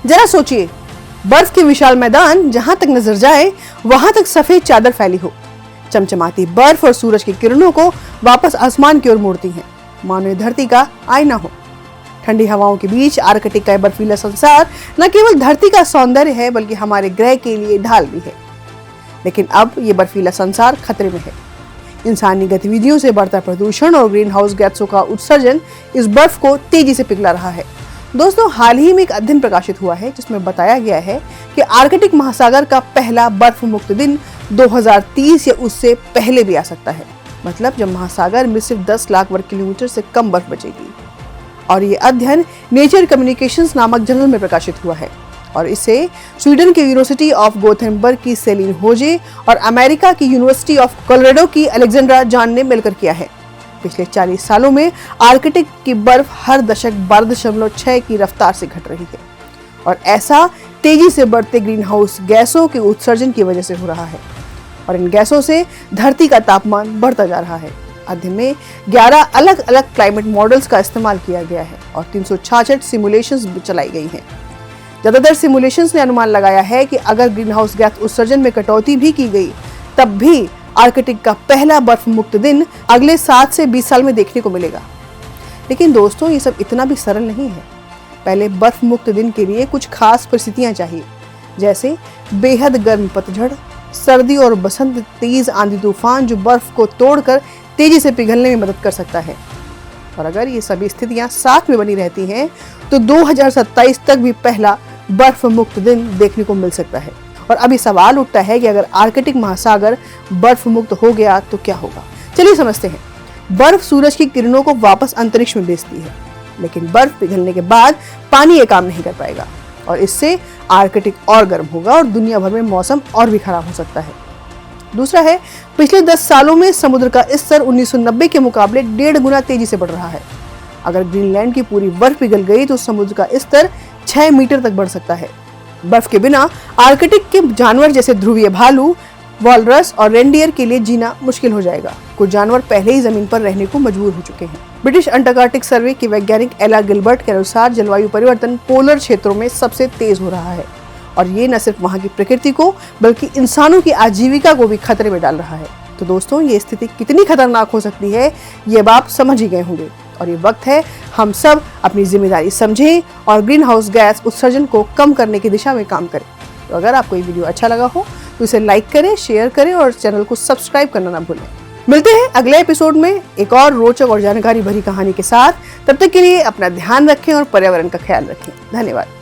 जरा सोचिए, बर्फ के विशाल मैदान, जहां तक नजर जाए वहां तक सफेद चादर फैली हो। चमचमाती बर्फ और सूरज की किरणों को वापस आसमान की ओर मोड़ती हैं, मानो ये धरती का आईना हो। ठंडी हवाओं के बीच आर्कटिक का बर्फीला संसार न केवल धरती का सौंदर्य है, बल्कि हमारे ग्रह के लिए ढाल भी है। लेकिन अब ये बर्फीला संसार खतरे में है। इंसानी गतिविधियों से बढ़ता प्रदूषण और ग्रीन हाउस गैसों का उत्सर्जन इस बर्फ को तेजी से पिघला रहा है। दोस्तों, हाल ही में एक अध्ययन प्रकाशित हुआ है जिसमें बताया गया है कि आर्कटिक महासागर का पहला बर्फ मुक्त दिन 2030 या उससे पहले भी आ सकता है। मतलब जब महासागर में सिर्फ 10 लाख वर्ग किलोमीटर से कम बर्फ बचेगी। और ये अध्ययन नेचर कम्युनिकेशंस नामक जर्नल में प्रकाशित हुआ है और इसे स्वीडन के यूनिवर्सिटी ऑफ गोथेनबर्ग की सेलिन होजे और अमेरिका की यूनिवर्सिटी ऑफ कोलोराडो की अलेक्जेंड्रा जॉन ने मिलकर किया है। पिछले 40 सालों में आर्कटिक की बर्फ हर दशक 12.6 की रफ्तार से घट रही है और ऐसा तेजी से बढ़ते ग्रीन हाउस गैसों के उत्सर्जन की वजह से हो रहा है और इन गैसों से धरती का तापमान बढ़ता जा रहा है। अध्ययन में 11 अलग अलग क्लाइमेट मॉडल्स का इस्तेमाल किया गया है और 366 सिमुलेशंस चलाई गई हैं। ज्यादातर सिमुलेशंस ने अनुमान लगाया है कि अगर ग्रीन हाउस गैस उत्सर्जन में कटौती भी की गई, तब भी आर्कटिक का पहला बर्फ मुक्त दिन अगले 7 से 20 साल में देखने को मिलेगा। लेकिन दोस्तों, ये सब इतना भी सरल नहीं है। पहले बर्फ मुक्त दिन के लिए कुछ खास परिस्थितियां चाहिए, जैसे बेहद गर्म पतझड़, सर्दी और बसंत तेज आंधी तूफान जो बर्फ को तोड़कर तेजी से पिघलने में मदद कर सकता है। और अगर ये सभी स्थितियां साथ में बनी रहती हैं, तो 2027 तक भी पहला बर्फ मुक्त दिन देखने को मिल सकता है। और अभी सवाल उठता है कि अगर आर्कटिक महासागर बर्फ मुक्त हो गया तो क्या होगा। चलिए समझते हैं। बर्फ सूरज की किरणों को वापस अंतरिक्ष में भेजती है, लेकिन बर्फ पिघलने के बाद पानी ये काम नहीं कर पाएगा और इससे आर्कटिक और गर्म होगा और दुनिया भर में मौसम और भी खराब हो सकता है। दूसरा है, पिछले 10 सालों में समुद्र का स्तर 1990 के मुकाबले 1.5 गुना तेजी से बढ़ रहा है। अगर ग्रीनलैंड की पूरी बर्फ पिघल गई तो समुद्र का स्तर 6 मीटर तक बढ़ सकता है। बर्फ के बिना आर्कटिक के जानवर जैसे ध्रुवीय भालू, वॉलरस और रेनडियर के लिए जीना मुश्किल हो जाएगा। कुछ जानवर पहले ही जमीन पर रहने को मजबूर हो चुके हैं। ब्रिटिश अंटार्कटिक सर्वे के वैज्ञानिक एला गिलबर्ट के अनुसार जलवायु परिवर्तन पोलर क्षेत्रों में सबसे तेज हो रहा है और ये न सिर्फ वहाँ की प्रकृति को बल्कि इंसानों की आजीविका को भी खतरे में डाल रहा है। तो दोस्तों, ये स्थिति कितनी खतरनाक हो सकती है ये अब आप समझ ही गए होंगे और ये वक्त है हम सब अपनी जिम्मेदारी समझें और ग्रीन हाउस गैस उत्सर्जन को कम करने की दिशा में काम करें। तो अगर आपको ये वीडियो अच्छा लगा हो तो इसे लाइक करें, शेयर करें और चैनल को सब्सक्राइब करना ना भूलें। मिलते हैं अगले एपिसोड में एक और रोचक और जानकारी भरी कहानी के साथ। तब तक के लिए अपना ध्यान रखें और पर्यावरण का ख्याल रखें। धन्यवाद।